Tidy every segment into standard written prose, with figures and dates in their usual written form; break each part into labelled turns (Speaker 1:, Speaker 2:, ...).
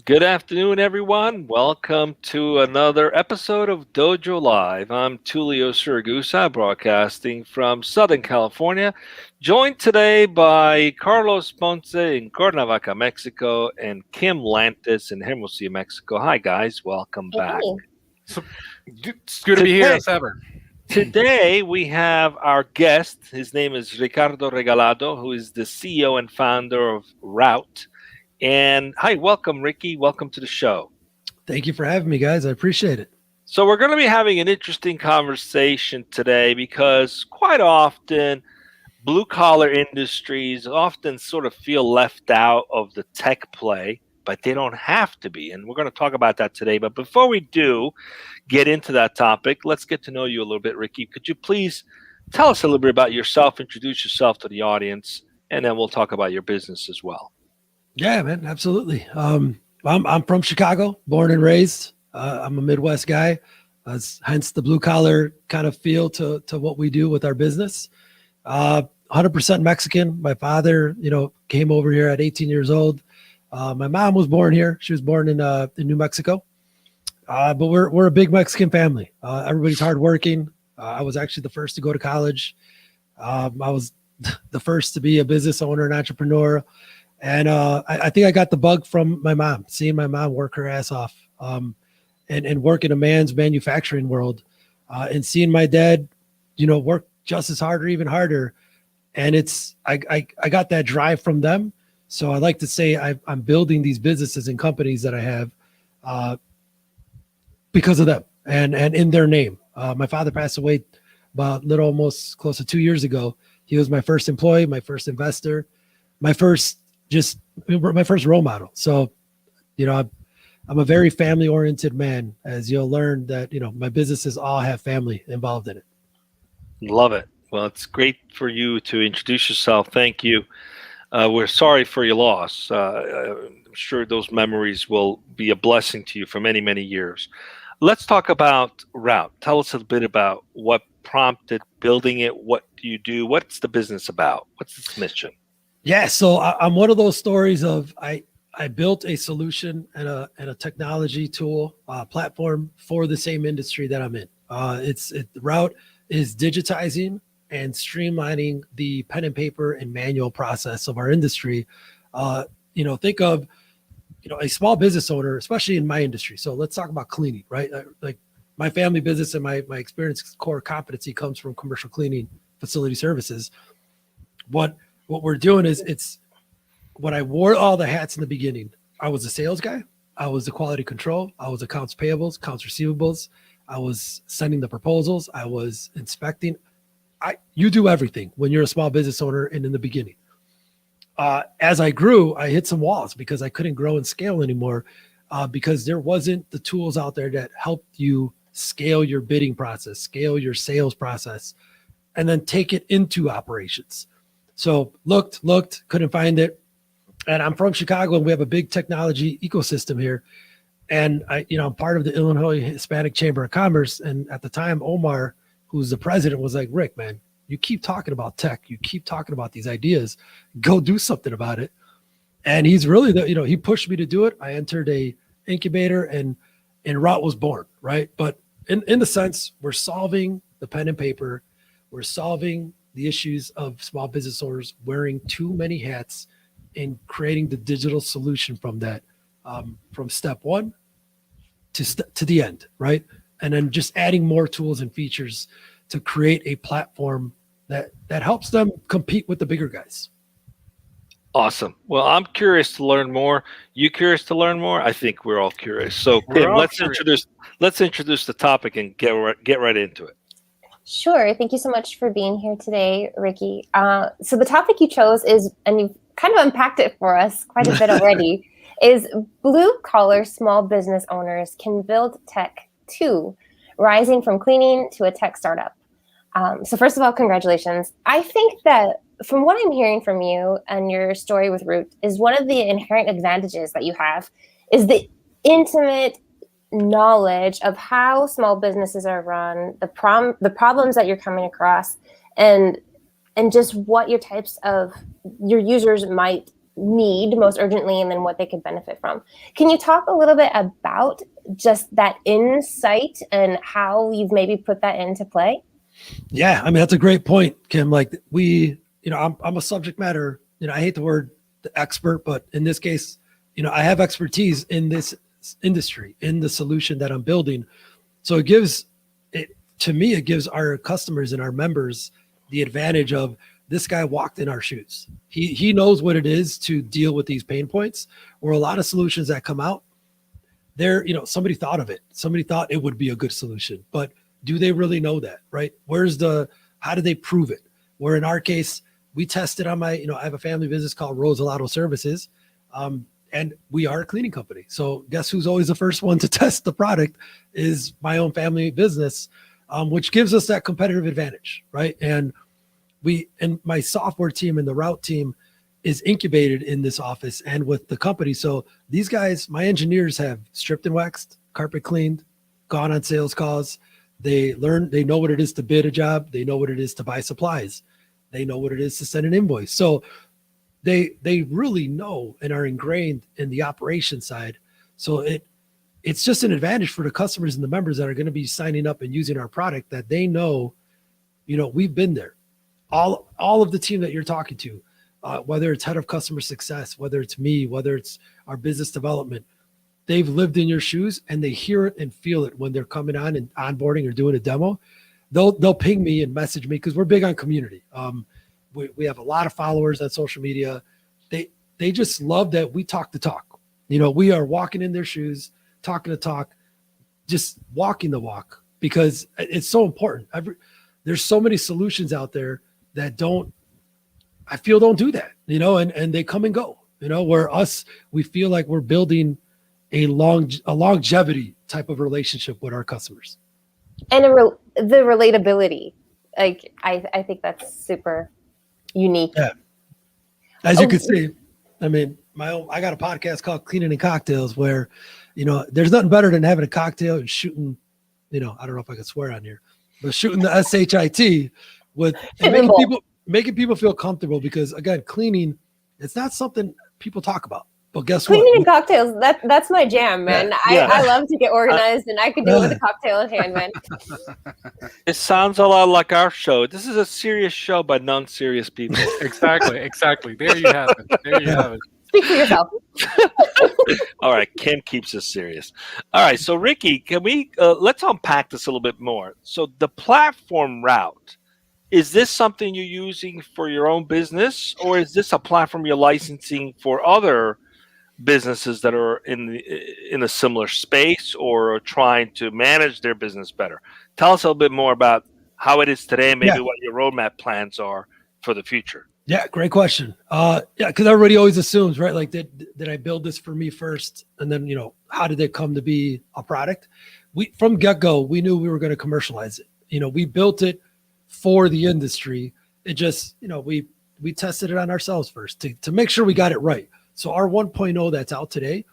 Speaker 1: Good afternoon, everyone. Welcome to another episode of Dojo Live. I'm Tulio Siragusa, broadcasting from Southern California, joined today by Carlos Ponce in Cuernavaca, Mexico, and Kim Lantis in Hermosillo, Mexico. Hi, guys. Welcome
Speaker 2: Hey,
Speaker 1: back.
Speaker 3: So it's good to be here
Speaker 1: Today,
Speaker 3: as ever.
Speaker 1: today we have our guest. His name is Ricardo Regalado, who is the CEO and founder of Route. And hi, welcome, Ricky. Welcome to the show.
Speaker 4: Thank you for having me, guys. I appreciate it.
Speaker 1: So, we're going to be having an interesting conversation today because quite often blue collar industries often sort of feel left out of the tech play, but they don't have to be. And we're going to talk about that today. But before we do get into that topic, let's get to know you a little bit, Ricky. Could you please tell us a little bit about yourself, introduce yourself to the audience, and then we'll talk about your business as well.
Speaker 4: Yeah, man, absolutely. I'm from Chicago, born and raised. I'm a Midwest guy, hence the blue collar kind of feel to what we do with our business. 100% Mexican. My father, came over here at 18 years old. My mom was born here. She was born in New Mexico. But we're a big Mexican family. Everybody's hardworking. I was actually the first to go to college. I was the first to be a business owner and entrepreneur. And I think I got the bug from my mom, seeing my mom work her ass off and work in a man's manufacturing world and seeing my dad, work just as hard or even harder. And I got that drive from them. So I like to say I'm building these businesses and companies that I have because of them and in their name. My father passed away about almost close to 2 years ago. He was my first employee, my first investor, my first role model. So, I'm a very family oriented man, as you'll learn that, my businesses all have family involved in it.
Speaker 1: Love it. Well, it's great for you to introduce yourself. Thank you. We're sorry for your loss. I'm sure those memories will be a blessing to you for many, many years. Let's talk about Route. Tell us a bit about what prompted building it. What do you do? What's the business about? What's its mission?
Speaker 4: Yeah. So I'm one of those stories of I built a solution and a technology tool platform for the same industry that I'm in. The Route is digitizing and streamlining the pen and paper and manual process of our industry. Think of a small business owner, especially in my industry. So let's talk about cleaning, right? Like my family business and my experience core competency comes from commercial cleaning facility services. What we're doing is when I wore all the hats in the beginning, I was a sales guy. I was the quality control. I was accounts payables, accounts receivables. I was sending the proposals. I was inspecting. You do everything when you're a small business owner and in the beginning. As I grew, I hit some walls because I couldn't grow and scale anymore because there wasn't the tools out there that helped you scale your bidding process, scale your sales process, and then take it into operations. So looked, couldn't find it. And I'm from Chicago and we have a big technology ecosystem here. And I'm part of the Illinois Hispanic Chamber of Commerce. And at the time, Omar, who's the president, was like, Rick, man, you keep talking about tech. You keep talking about these ideas. Go do something about it. And he's really he pushed me to do it. I entered a incubator and Route was born, right? But in the sense, we're solving the pen and paper. We're solving the issues of small business owners wearing too many hats and creating the digital solution from that, from step one to the end, right? And then just adding more tools and features to create a platform that helps them compete with the bigger guys.
Speaker 1: Awesome. Well, I'm curious to learn more. You curious to learn more? I think we're all curious. So, Kim, let's introduce the topic and get right into it.
Speaker 2: Sure. Thank you so much for being here today, Ricky. So the topic you chose is, and you've kind of unpacked it for us quite a bit already, is blue-collar small business owners can build tech too, rising from cleaning to a tech startup. So first of all, congratulations. I think that from what I'm hearing from you and your story with Root is one of the inherent advantages that you have is the intimate knowledge of how small businesses are run, the problems that you're coming across, and just what your types of your users might need most urgently and then what they could benefit from. Can you talk a little bit about just that insight and how you've maybe put that into play?
Speaker 4: Yeah, I mean, that's a great point, Kim. Like I'm a subject matter, I hate the word the expert, but in this case, I have expertise in this industry, in the solution that I'm building. So it gives our customers and our members the advantage of this guy walked in our shoes. He knows what it is to deal with these pain points, where a lot of solutions that come out, somebody thought of it. Somebody thought it would be a good solution, but do they really know that, right? How do they prove it? Where in our case, we tested on I have a family business called Regalado Services, and we are a cleaning company. So guess who's always the first one to test the product is my own family business, which gives us that competitive advantage, right? And my software team and the route team is incubated in this office and with the company. So these guys, my engineers, have stripped and waxed, carpet cleaned, gone on sales calls. They know what it is to bid a job. They know what it is to buy supplies. They know what it is to send an invoice. So they really know and are ingrained in the operation side. So it's just an advantage for the customers and the members that are going to be signing up and using our product, that they know, we've been there. All of the team that you're talking to, whether it's head of customer success, whether it's me, whether it's our business development, they've lived in your shoes and they hear it and feel it when they're coming on and onboarding or doing a demo. They'll ping me and message me because we're big on community. We have a lot of followers on social media. They just love that we talk the talk. We are walking in their shoes, talking the talk, just walking the walk, because it's so important. There's so many solutions out there that don't do that, and they come and go, where we feel like we're building a longevity type of relationship with our customers.
Speaker 2: And the relatability, like I think that's super unique.
Speaker 4: Yeah. As you can see, I mean, I got a podcast called Cleaning and Cocktails where, there's nothing better than having a cocktail and shooting, I don't know if I can swear on here, but shooting the SHIT with and making people feel comfortable, because again, cleaning, it's not something people talk about. But guess
Speaker 2: Cleaning
Speaker 4: what?
Speaker 2: and cocktails, that's my jam, man.
Speaker 1: Yeah.
Speaker 2: I love to get organized, and I could do it with a cocktail in hand, man.
Speaker 1: It sounds a lot like our show. This is a serious show by non-serious people.
Speaker 3: Exactly. There you have it.
Speaker 2: Speak for yourself.
Speaker 1: All right, Kim keeps us serious. All right, so Ricky, can we let's unpack this a little bit more. So the platform route, is this something you're using for your own business, or is this a platform you're licensing for other businesses that are in a similar space or are trying to manage their business better? Tell us a little bit more about how it is today and maybe what your roadmap plans are for the future.
Speaker 4: Yeah, great question. Because everybody always assumes, right? Like, did I build this for me first? And then, how did it come to be a product? From get-go, we knew we were going to commercialize it. We built it for the industry. It just, we tested it on ourselves first to make sure we got it right. So our 1.0 that's out today,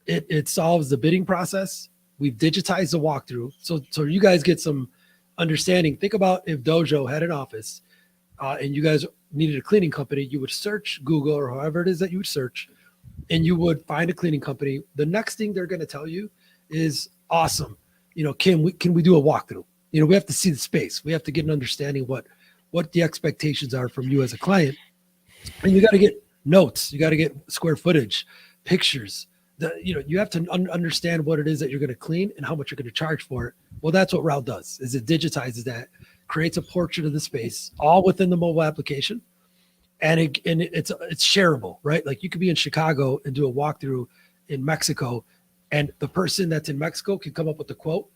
Speaker 4: it solves the bidding process. We've digitized the walkthrough. So you guys get some understanding. Think about if Dojo had an office and you guys needed a cleaning company, you would search Google or however it is that you would search, and you would find a cleaning company. The next thing they're going to tell you is, awesome, can we do a walkthrough? We have to see the space. We have to get an understanding what the expectations are from you as a client. And you got to get notes. You got to get square footage, pictures. You have to understand what it is that you're going to clean and how much you're going to charge for it. Well, that's what Route does, is it digitizes that, creates a portrait of the space, all within the mobile application. And it's shareable, right? Like, you could be in Chicago and do a walkthrough in Mexico, and the person that's in Mexico can come up with the quote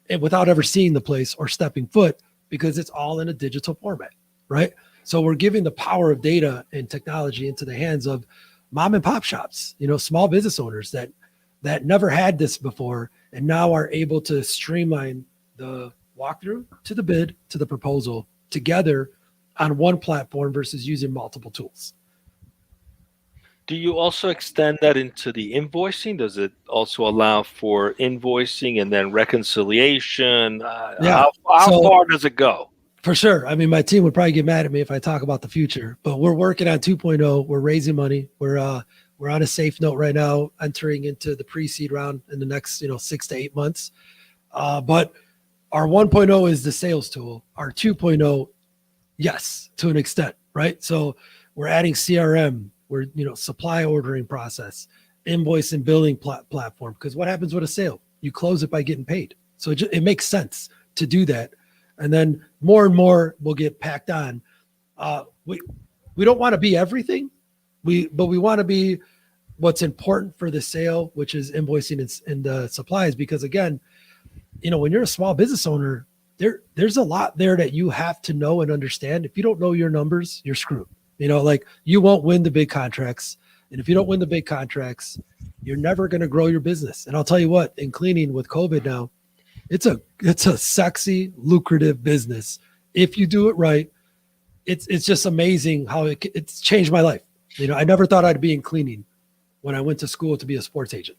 Speaker 4: and without ever seeing the place or stepping foot, because it's all in a digital format, right? So we're giving the power of data and technology into the hands of mom and pop shops, small business owners that never had this before and now are able to streamline the walkthrough to the bid to the proposal together on one platform versus using multiple tools.
Speaker 1: Do you also extend that into the invoicing? Does it also allow for invoicing and then reconciliation? How far does it go?
Speaker 4: For sure. I mean, my team would probably get mad at me if I talk about the future, but we're working on 2.0. We're raising money. We're on a safe note right now, entering into the pre-seed round in the next 6 to 8 months. But our 1.0 is the sales tool. Our 2.0, yes, to an extent, right? So we're adding CRM. We're supply ordering process, invoice and billing platform. Because what happens with a sale? You close it by getting paid. So it makes sense to do that. And then more and more will get packed on. We don't want to be everything, but we want to be what's important for the sale, which is invoicing and supplies. Because again, when you're a small business owner, there's a lot there that you have to know and understand. If you don't know your numbers, you're screwed. Like you won't win the big contracts. And if you don't win the big contracts, you're never going to grow your business. And I'll tell you what, in cleaning with COVID now, it's a sexy, lucrative business. If you do it right, it's just amazing how it's changed my life. I never thought I'd be in cleaning when I went to school to be a sports agent,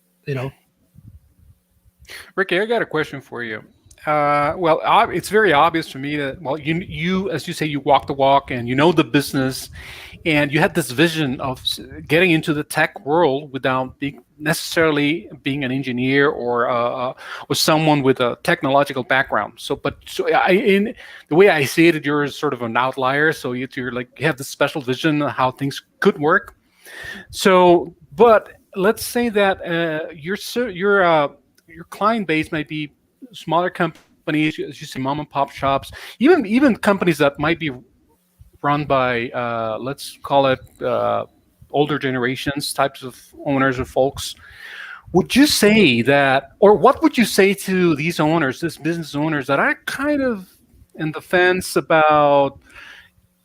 Speaker 3: Ricky, I got a question for you. It's very obvious to me that, you, as you say, you walk the walk and you know the business, and you had this vision of getting into the tech world without necessarily being an engineer or someone with a technological background. In the way I see it, you're sort of an outlier. So you're like, you have this special vision of how things could work. So, but let's say that your client base might be smaller companies, as you say, mom and pop shops, even companies that might be run by, let's call it older generations, types of owners or folks. Would you say that, or what would you say to these business owners that are kind of in the fence about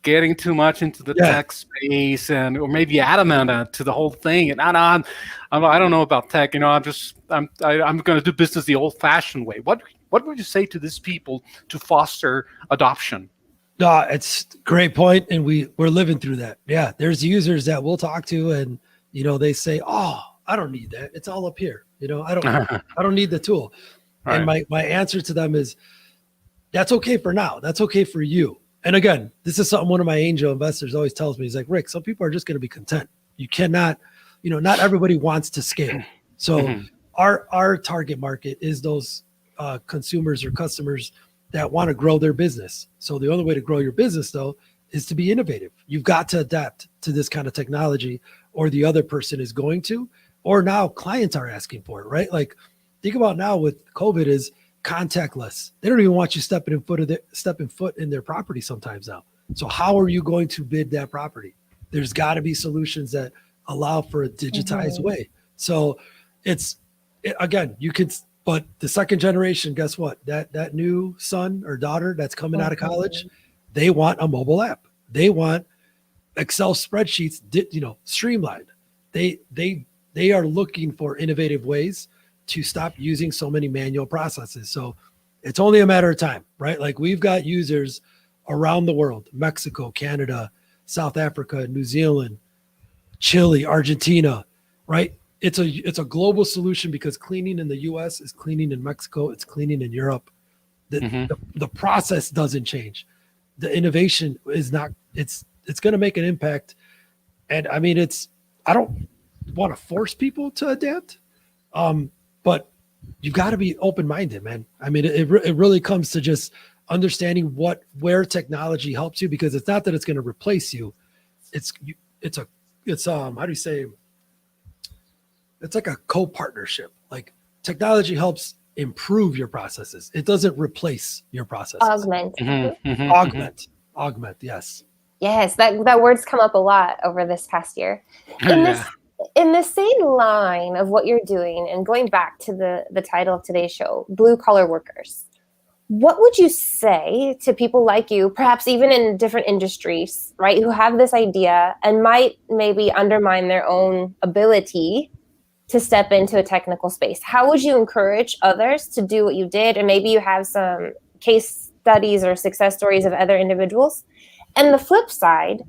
Speaker 3: getting too much into the tech space, or maybe adamant to the whole thing? And I don't know about tech. I'm going to do business the old-fashioned way. What would you say to these people to foster adoption?
Speaker 4: No, it's a great point, and we're living through that. Yeah, there's users that we'll talk to, and they say, "Oh, I don't need that. It's all up here. I don't need the tool." Right. And my answer to them is, that's okay for now. That's okay for you. And again, this is something one of my angel investors always tells me. He's like, Rick, some people are just going to be content. You cannot, not everybody wants to scale. So our target market is those consumers or customers that want to grow their business. So the only way to grow your business, though, is to be innovative. You've got to adapt to this kind of technology, or the other person is going to, or now clients are asking for it, right? Like, think about now with COVID is contactless. They don't even want you stepping foot in their property sometimes now. So how are you going to bid that property? There's got to be solutions that allow for a digitized way. So again, you could, but the second generation, guess what? That new son or daughter that's coming out of college, they want a mobile app. They want Excel spreadsheets, streamlined. They are looking for innovative ways to stop using so many manual processes. So it's only a matter of time, right? Like, we've got users around the world, Mexico, Canada, South Africa, New Zealand, Chile, Argentina, right? It's a global solution, because cleaning in the US is cleaning in Mexico, it's cleaning in Europe. The process doesn't change. The innovation is not, it's going to make an impact. And I mean, I don't want to force people to adapt. But you've got to be open-minded, man. I mean, it really comes to just understanding where technology helps you, because it's not that it's going to replace you. It's how do you say? It's like a co-partnership. Like, technology helps improve your processes. It doesn't replace your processes. Augment. Yes.
Speaker 2: Yes, that word's come up a lot over this past year. In the same line of what you're doing, and going back to the title of today's show, blue collar workers, what would you say to people like you, perhaps even in different industries, right, who have this idea and might maybe undermine their own ability to step into a technical space? How would you encourage others to do what you did? And maybe you have some case studies or success stories of other individuals. And the flip side,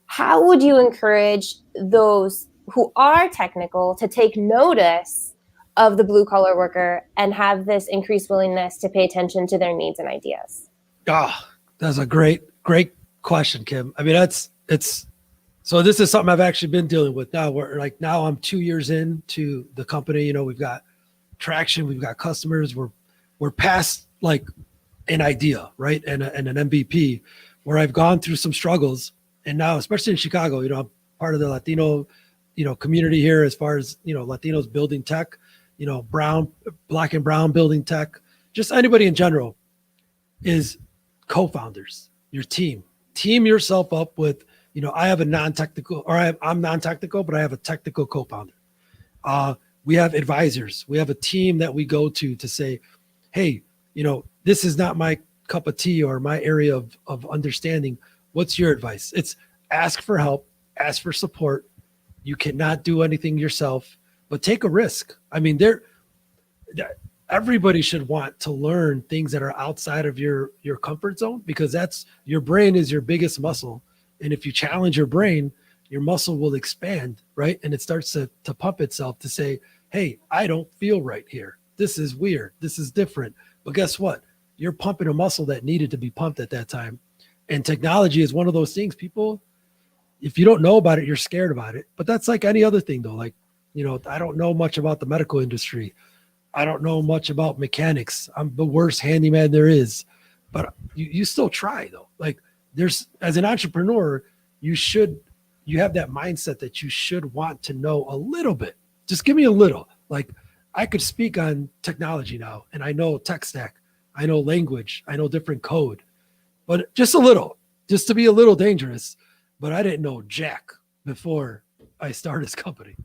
Speaker 2: how would you encourage those who are technical to take notice of the blue collar worker and have this increased willingness to pay attention to their needs and ideas?
Speaker 4: That's a great question, Kim. I mean, so this is something I've actually been dealing with now. Now I'm 2 years into the company. We've got traction, we've got customers. We're past like an idea, right? And an MVP where I've gone through some struggles. And now, especially in Chicago, I'm part of the Latino, community here as far as, Latinos building tech, black and brown building tech, just anybody in general is co-founders, your team yourself up with, I have a non-technical, or I'm non-technical, but I have a technical co-founder. We have advisors. We have a team that we go to say, hey, this is not my cup of tea or my area of understanding. What's your advice? It's ask for help, ask for support. You cannot do anything yourself, but take a risk. I mean, everybody should want to learn things that are outside of your comfort zone, because your brain is your biggest muscle. And if you challenge your brain, your muscle will expand, right? And it starts to pump itself to say, hey, I don't feel right here. This is weird. This is different. But guess what? You're pumping a muscle that needed to be pumped at that time. And technology is one of those things. People, if you don't know about it, you're scared about it. But that's like any other thing though. Like, I don't know much about the medical industry. I don't know much about mechanics. I'm the worst handyman there is. But you still try though. Like as an entrepreneur, you have that mindset that you should want to know a little bit. Just give me a little. Like I could speak on technology now, and I know tech stack, I know language, I know different code, but just a little, just to be a little dangerous. But I didn't know jack before I started this company.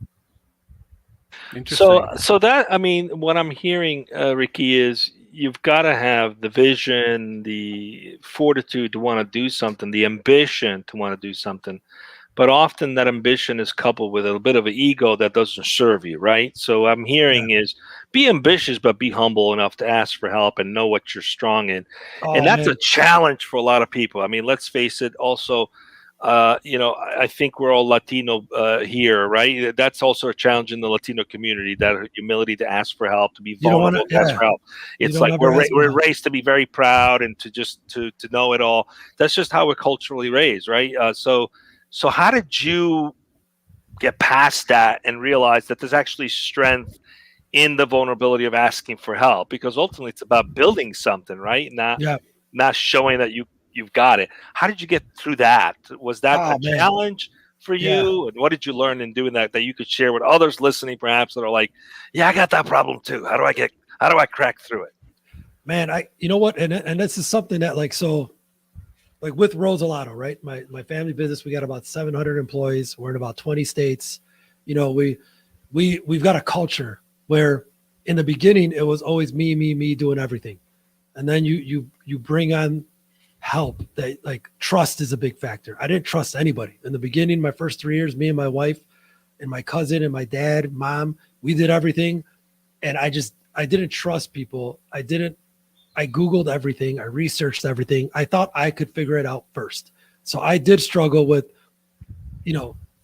Speaker 1: So that, I mean, what I'm hearing, Ricky, is you've got to have the vision, the fortitude to want to do something, the ambition to want to do something. But often that ambition is coupled with a bit of an ego that doesn't serve you, right? So I'm hearing is be ambitious, but be humble enough to ask for help and know what you're strong in. And that's a challenge for a lot of people. I mean, let's face it. Also, I think we're all Latino here, right? That's also a challenge in the Latino community, that humility to ask for help, to be vulnerable, to ask for help. It's like we're raised to be very proud and to know it all. That's just how we're culturally raised, right? So how did you get past that and realize that there's actually strength in the vulnerability of asking for help? Because ultimately it's about building something, right? Not showing that you've got it. How did you get through that? Was that a challenge for you? Yeah. And what did you learn in doing that you could share with others listening, perhaps, that are like, yeah, I got that problem too. How do I crack through it?
Speaker 4: Man, you know what? And this is something that like with Regalado, right? My family business, we got about 700 employees. We're in about 20 states. We've got a culture where in the beginning it was always me doing everything. And then you bring on help. That like trust is a big factor. I didn't trust anybody in the beginning. My first 3 years, me and my wife and my cousin and my dad, mom, we did everything. And I didn't trust people. I Googled everything. I researched everything. I thought I could figure it out first. So I did struggle with,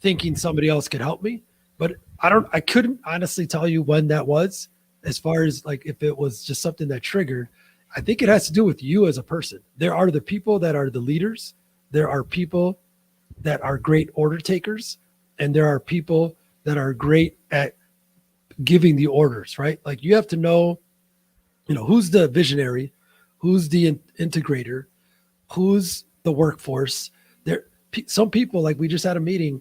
Speaker 4: thinking somebody else could help me, but I couldn't honestly tell you when that was, as far as like, if it was just something that triggered. I think it has to do with you as a person. There are the people that are the leaders. There are people that are great order takers, and there are people that are great at giving the orders, right? Like you have to know, who's the visionary, who's the integrator, who's the workforce. Some people, like we just had a meeting.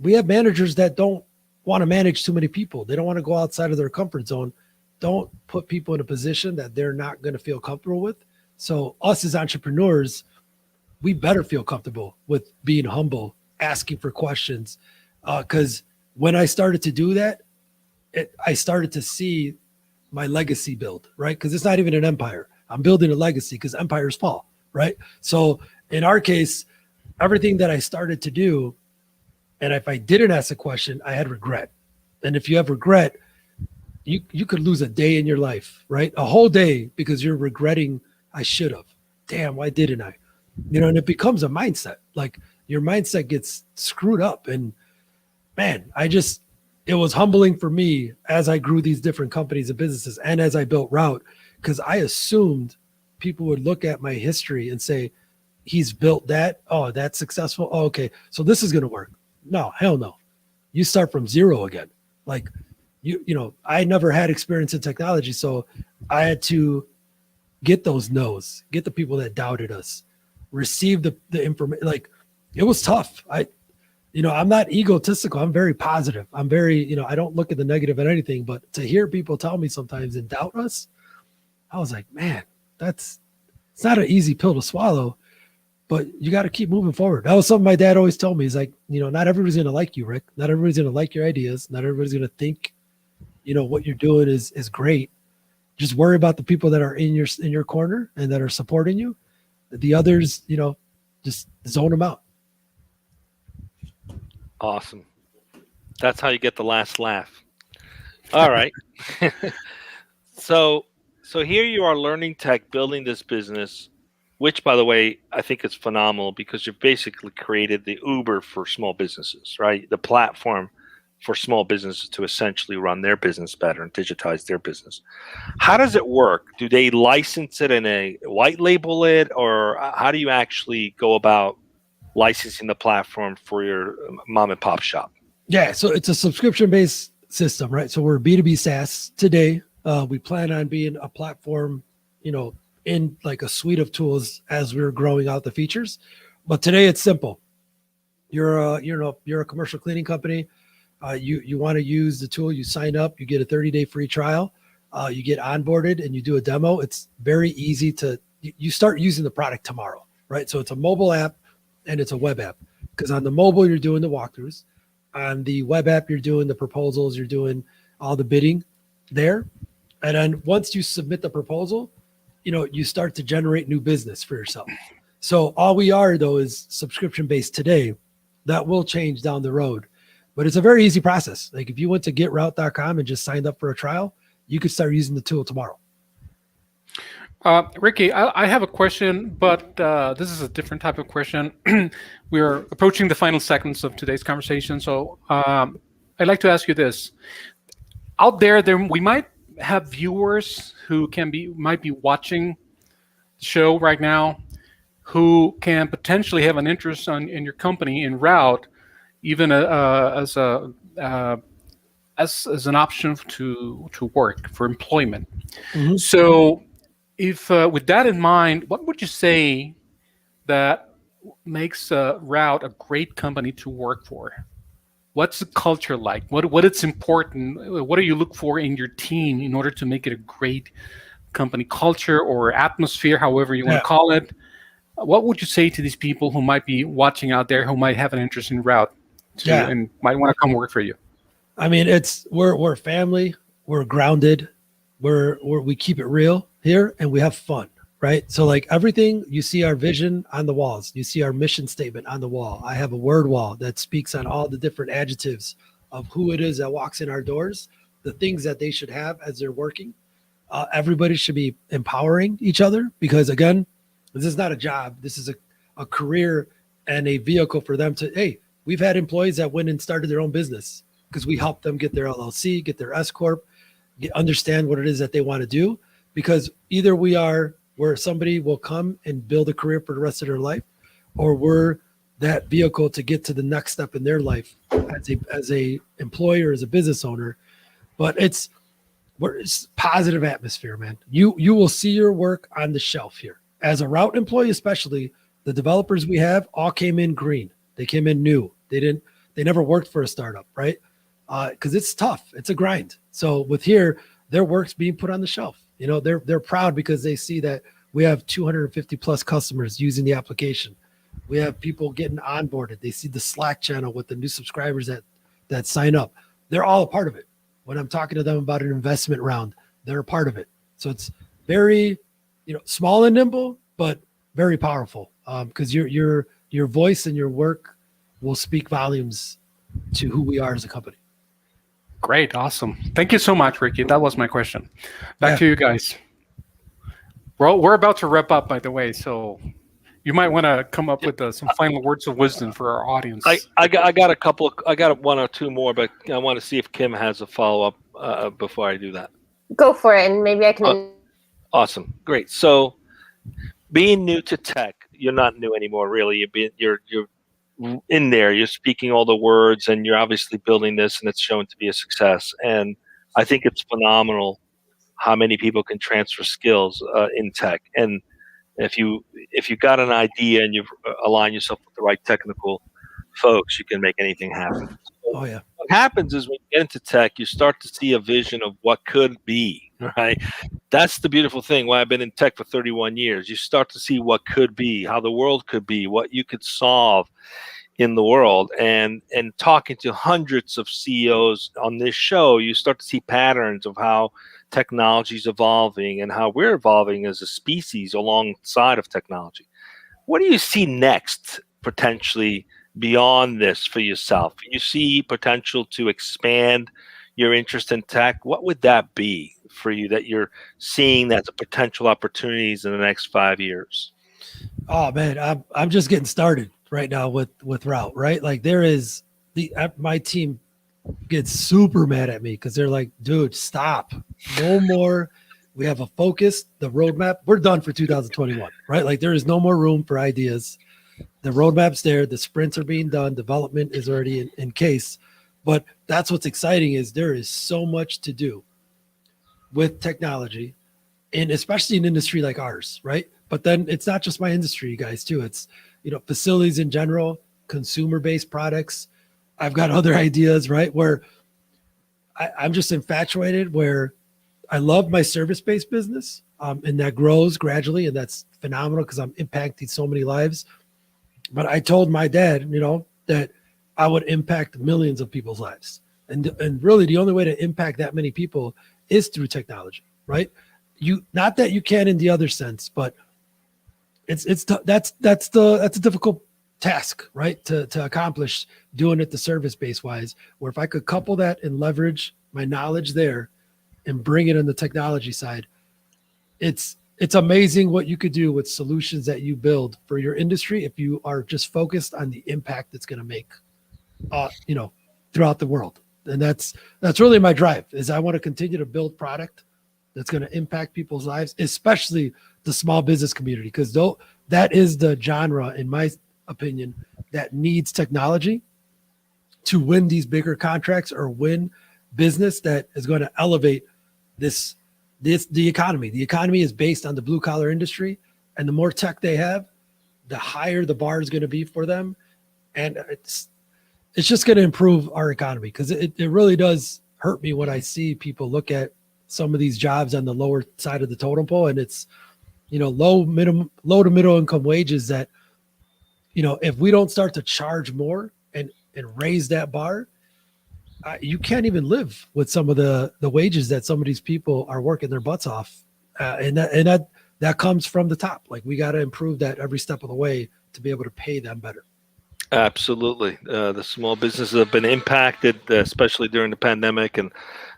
Speaker 4: We have managers that don't want to manage too many people. They don't want to go outside of their comfort zone. Don't put people in a position that they're not going to feel comfortable with. So us as entrepreneurs, we better feel comfortable with being humble, asking for questions. Because when I started to do that, I started to see my legacy build, right? Because it's not even an empire. I'm building a legacy because empires fall, right? So in our case, everything that I started to do, and if I didn't ask a question, I had regret. And if you have regret, you could lose a day in your life, right? A whole day because you're regretting, I should have. Damn, why didn't I? And it becomes a mindset. Like your mindset gets screwed up. And man, it was humbling for me as I grew these different companies and businesses and as I built Route, because I assumed people would look at my history and say, he's built that. Oh, that's successful. Oh, okay. So this is going to work. No, hell no. You start from zero again. Like I never had experience in technology. So I had to get those no's, get the people that doubted us, receive the information. Like, it was tough. I'm not egotistical. I'm very positive. I'm very, I don't look at the negative at anything, but to hear people tell me sometimes and doubt us, I was like, man, it's not an easy pill to swallow, but you got to keep moving forward. That was something my dad always told me. He's like, not everybody's going to like you, Rick. Not everybody's going to like your ideas. Not everybody's going to think, what you're doing is great. Just worry about the people that are in your corner and that are supporting you. The others, just zone them out.
Speaker 1: Awesome. That's how you get the last laugh. All right. So here you are learning tech, building this business, which, by the way, I think is phenomenal because you've basically created the Uber for small businesses, right? The platform for small businesses to essentially run their business better and digitize their business. How does it work? Do they license it and a white label it, or how do you actually go about licensing the platform for your mom and pop shop?
Speaker 4: Yeah, so it's a subscription-based system, right? So we're B2B SaaS today. We plan on being a platform, in like a suite of tools as we're growing out the features. But today it's simple. You're a commercial cleaning company. You want to use the tool, you sign up, you get a 30-day free trial, you get onboarded and you do a demo. It's very easy you start using the product tomorrow, right? So it's a mobile app and it's a web app, because on the mobile, you're doing the walkthroughs. On the web app, you're doing the proposals, you're doing all the bidding there. And then once you submit the proposal, you start to generate new business for yourself. So all we are, though, is subscription-based today. That will change down the road. But it's a very easy process. Like, if you went to getroute.com and just signed up for a trial, you could start using the tool tomorrow.
Speaker 3: Ricky, I have a question, but this is a different type of question. We're approaching the final seconds of today's conversation. So I'd like to ask you this. Out there, we might have viewers who might be watching the show right now, who can potentially have an interest in your company, in Route, even as an option to work for employment. Mm-hmm. So, if with that in mind, what would you say that makes Route a great company to work for? What's the culture like? What it's important? What do you look for in your team in order to make it a great company culture or atmosphere, however you want to call it? What would you say to these people who might be watching out there, who might have an interest in Route and might want to come work for you?
Speaker 4: I mean, we're family, we're grounded, we keep it real here, and we have fun, right? So like everything, you see our vision on the walls, you see our mission statement on the wall. I have a word wall that speaks on all the different adjectives of who it is that walks in our doors, the things that they should have as they're working. Everybody should be empowering each other, because again, this is not a job. This is a career and a vehicle for them to, hey, we've had employees that went and started their own business because we helped them get their LLC, get their S Corp, understand what it is that they want to do. Because either we are where somebody will come and build a career for the rest of their life, or we're that vehicle to get to the next step in their life as a employer, as a business owner. But it's positive atmosphere, man. You will see your work on the shelf here. As a Route employee, especially, the developers we have all came in green. They came in new. They never worked for a startup, right? Because it's tough. It's a grind. So with here, their work's being put on the shelf. They're proud because they see that we have 250 plus customers using the application. We have people getting onboarded. They see the Slack channel with the new subscribers that sign up. They're all a part of it. When I'm talking to them about an investment round, they're a part of it. So it's very, small and nimble, but very powerful. Because your voice and your work will speak volumes to who we are as a company.
Speaker 3: Great. Awesome. Thank you so much, Ricky. That was my question. Back to you guys. Well, we're about to wrap up, by the way, so you might want to come up with some final words of wisdom for our audience.
Speaker 1: I got a couple. I got one or two more, but I want to see if Kim has a follow-up before I do that.
Speaker 2: Go for it, and maybe I can...
Speaker 1: Awesome. Great. So being new to tech, you're not new anymore, really. You're in there. You're speaking all the words, and you're obviously building this, and it's shown to be a success. And I think it's phenomenal how many people can transfer skills in tech. And if you got an idea and you align yourself with the right technical folks, you can make anything happen.
Speaker 4: Oh yeah.
Speaker 1: What happens is when you get into tech, you start to see a vision of what could be, right? That's the beautiful thing. Why I've been in tech for 31 years. You start to see what could be, how the world could be, what you could solve in the world. And talking to hundreds of CEOs on this show, you start to see patterns of how technology is evolving and how we're evolving as a species alongside of technology. What do you see next, potentially, beyond this for yourself? You see potential to expand your interest in tech? What would that be for you that you're seeing that's a potential opportunities in the next 5 years?
Speaker 4: Oh man, I'm just getting started right now with Route, right? Like there is my team gets super mad at me because they're like, dude, stop. No more. We have a focus, the roadmap. We're done for 2021, right? Like there is no more room for ideas. The roadmap's there. The sprints are being done. Development is already in case. But that's what's exciting is there is so much to do with technology, and especially an industry like ours, right? But then it's not just my industry, you guys, too. It's, facilities in general, consumer-based products. I've got other ideas, right? Where I'm just infatuated, where I love my service-based business, and that grows gradually, and that's phenomenal because I'm impacting so many lives. But I told my dad, that I would impact millions of people's lives. And really the only way to impact that many people is through technology, right? Not that you can in the other sense, but that's a difficult task, right? To accomplish doing it the service-based wise, where if I could couple that and leverage my knowledge there and bring it on the technology side, it's amazing what you could do with solutions that you build for your industry if you are just focused on the impact it's going to make, throughout the world. And that's really my drive, is I want to continue to build product that's going to impact people's lives, especially the small business community, because that is the genre, in my opinion, that needs technology to win these bigger contracts or win business that is going to elevate the economy. The economy is based on the blue collar industry, and the more tech they have, the higher the bar is going to be for them. And it's just going to improve our economy, because it really does hurt me when I see people look at some of these jobs on the lower side of the totem pole, and it's, low to middle income wages that, if we don't start to charge more and raise that bar, you can't even live with some of the wages that some of these people are working their butts off. And that comes from the top. Like, we got to improve that every step of the way to be able to pay them better.
Speaker 1: Absolutely. The small businesses have been impacted, especially during the pandemic, and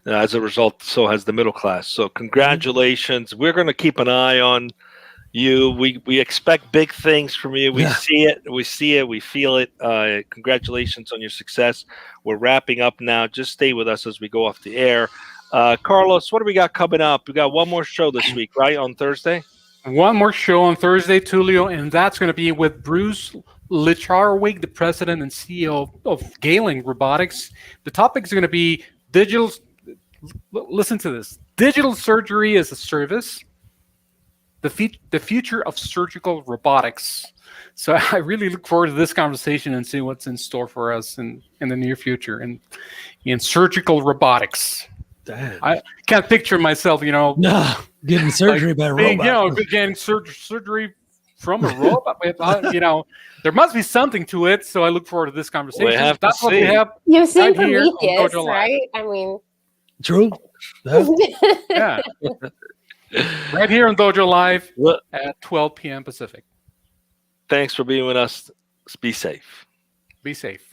Speaker 1: as a result, so has the middle class. So congratulations. We're going to keep an eye on you. We expect big things from you. We see it. We feel it. Congratulations on your success. We're wrapping up now. Just stay with us as we go off the air. Carlos, what do we got coming up? We got one more show this week, right? On Thursday?
Speaker 3: One more show on Thursday, Tulio, and that's going to be with Bruce Licharwig, the president and CEO of Galen Robotics. The topic is going to be digital. Listen to this: digital surgery as a service, the future of surgical robotics. So I really look forward to this conversation and see what's in store for us in the near future in surgical robotics.
Speaker 4: Damn.
Speaker 3: I can't picture myself,
Speaker 4: getting surgery by a robot.
Speaker 3: Getting surgery from a robot. There must be something to it. So I look forward to this conversation.
Speaker 1: We have
Speaker 3: That's
Speaker 1: to
Speaker 3: what
Speaker 1: see.
Speaker 3: we have.
Speaker 2: You've seen
Speaker 3: right here on
Speaker 2: Prometheus,
Speaker 3: Dojo Live.
Speaker 2: right? I mean,
Speaker 4: True.
Speaker 3: Yeah. Right here on Dojo Live
Speaker 1: Well,
Speaker 3: at 12 p.m. Pacific.
Speaker 1: thanks for being with us. Be safe.
Speaker 3: Be safe.